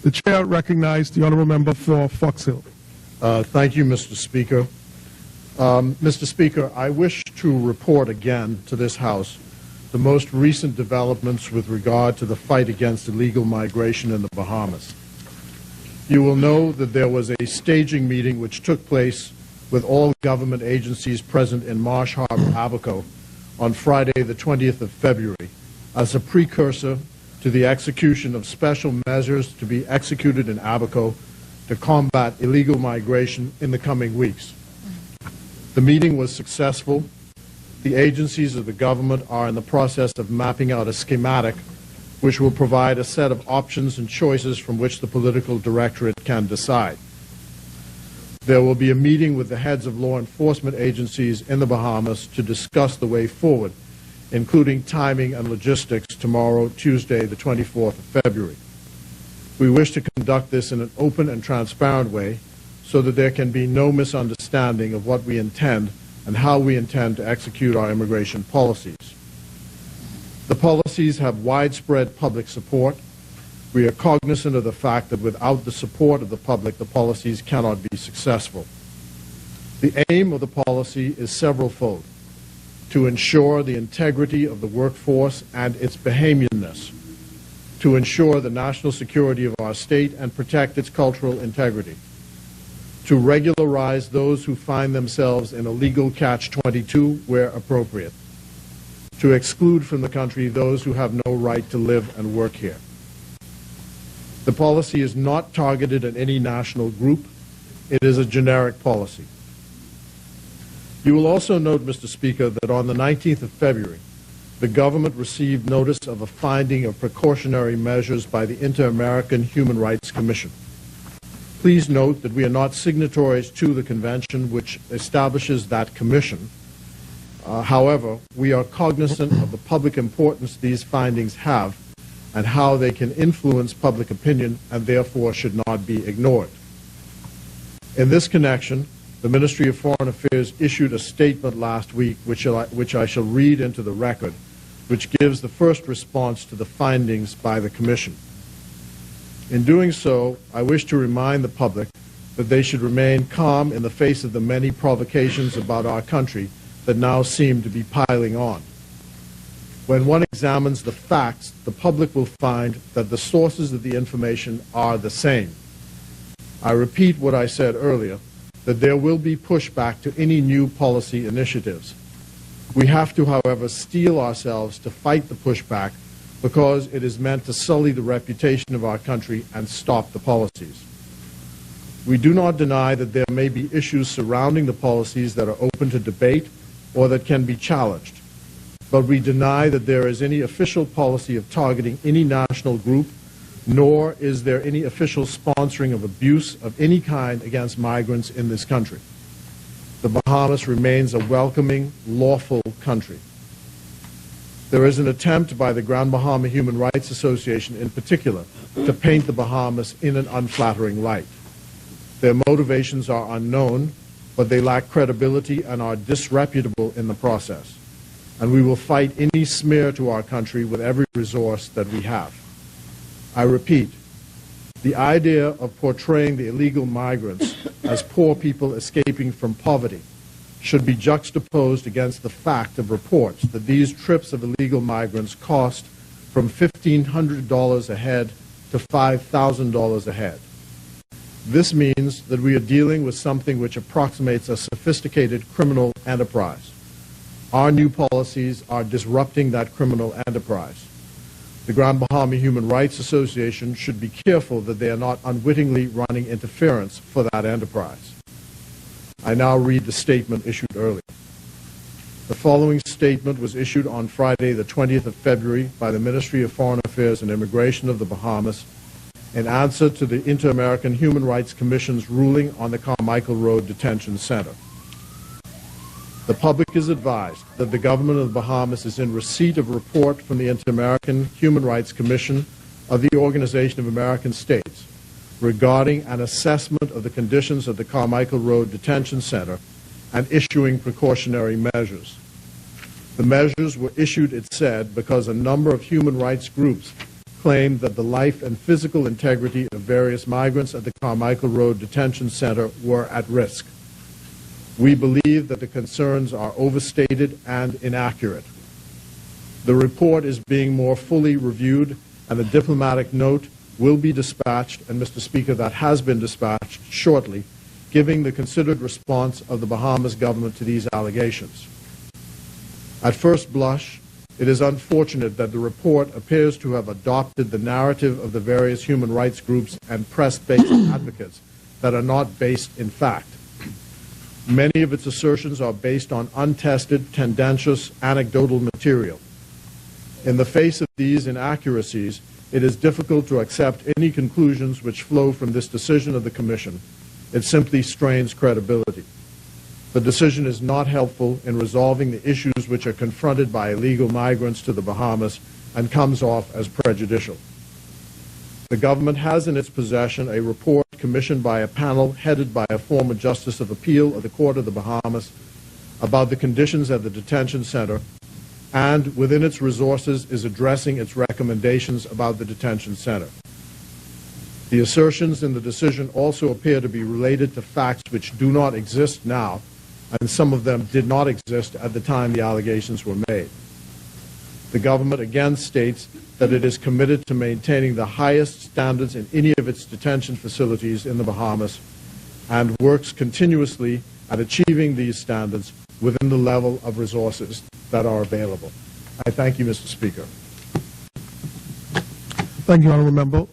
The chair recognized the honourable member for Fox Hill. Thank you, Mr. Speaker. Mr. Speaker, I wish to report again to this House the most recent developments with regard to the fight against illegal migration in the Bahamas. You will know that there was a staging meeting which took place with all government agencies present in Marsh Harbor, Abaco, on Friday, the 20th of February, as a precursor to the execution of special measures to be executed in Abaco to combat illegal migration in the coming weeks. The meeting was successful. The agencies of the government are in the process of mapping out a schematic which will provide a set of options and choices from which the political directorate can decide. There will be a meeting with the heads of law enforcement agencies in the Bahamas to discuss the way forward, including timing and logistics, tomorrow, Tuesday, the 24th of February. We wish to conduct this in an open and transparent way so that there can be no misunderstanding of what we intend and how we intend to execute our immigration policies. The policies have widespread public support. We are cognizant of the fact that without the support of the public, the policies cannot be successful. The aim of the policy is severalfold: to ensure the integrity of the workforce and its Bahamianness, to ensure the national security of our state and protect its cultural integrity, to regularize those who find themselves in a legal catch-22 where appropriate, to exclude from the country those who have no right to live and work here. The policy is not targeted at any national group. It is a generic policy. You will also note, Mr. Speaker, that on the 19th of February, the government received notice of a finding of precautionary measures by the Inter-American Human Rights Commission. Please note that we are not signatories to the convention which establishes that commission. However, we are cognizant of the public importance these findings have and how they can influence public opinion and therefore should not be ignored. In this connection, the Ministry of Foreign Affairs issued a statement last week which I shall read into the record, which gives the first response to the findings by the Commission. In doing so, I wish to remind the public that they should remain calm in the face of the many provocations about our country that now seem to be piling on. When one examines the facts, the public will find that the sources of the information are the same. I repeat what I said earlier, that there will be pushback to any new policy initiatives. We have to, however, steel ourselves to fight the pushback because it is meant to sully the reputation of our country and stop the policies. We do not deny that there may be issues surrounding the policies that are open to debate or that can be challenged, but we deny that there is any official policy of targeting any national group, nor is there any official sponsoring of abuse of any kind against migrants in this country. The Bahamas remains a welcoming, lawful country. There is an attempt by the Grand Bahama Human Rights Association in particular to paint the Bahamas in an unflattering light. Their motivations are unknown, but they lack credibility and are disreputable in the process. And we will fight any smear to our country with every resource that we have. I repeat, the idea of portraying the illegal migrants as poor people escaping from poverty should be juxtaposed against the fact of reports that these trips of illegal migrants cost from $1,500 a head to $5,000 a head. This means that we are dealing with something which approximates a sophisticated criminal enterprise. Our new policies are disrupting that criminal enterprise. The Grand Bahama Human Rights Association should be careful that they are not unwittingly running interference for that enterprise. I now read the statement issued earlier. The following statement was issued on Friday, the 20th of February by the Ministry of Foreign Affairs and Immigration of the Bahamas in answer to the Inter-American Human Rights Commission's ruling on the Carmichael Road Detention Center. The public is advised that the government of the Bahamas is in receipt of a report from the Inter-American Human Rights Commission of the Organization of American States regarding an assessment of the conditions of the Carmichael Road Detention Center and issuing precautionary measures. The measures were issued, it said, because a number of human rights groups claimed that the life and physical integrity of various migrants at the Carmichael Road Detention Center were at risk. We believe that the concerns are overstated and inaccurate. The report is being more fully reviewed, and a diplomatic note will be dispatched, and Mr. Speaker, that has been dispatched shortly, giving the considered response of the Bahamas government to these allegations. At first blush, it is unfortunate that the report appears to have adopted the narrative of the various human rights groups and press-based advocates that are not based in fact. Many of its assertions are based on untested, tendentious, anecdotal material. In the face of these inaccuracies, it is difficult to accept any conclusions which flow from this decision of the Commission. It simply strains credibility. The decision is not helpful in resolving the issues which are confronted by illegal migrants to the Bahamas and comes off as prejudicial. The government has in its possession a report commissioned by a panel headed by a former Justice of Appeal of the Court of the Bahamas about the conditions at the detention center, and within its resources is addressing its recommendations about the detention center. The assertions in the decision also appear to be related to facts which do not exist now, and some of them did not exist at the time the allegations were made. The government again states that it is committed to maintaining the highest standards in any of its detention facilities in the Bahamas and works continuously at achieving these standards within the level of resources that are available. I thank you, Mr. Speaker. Thank you, Honourable Member.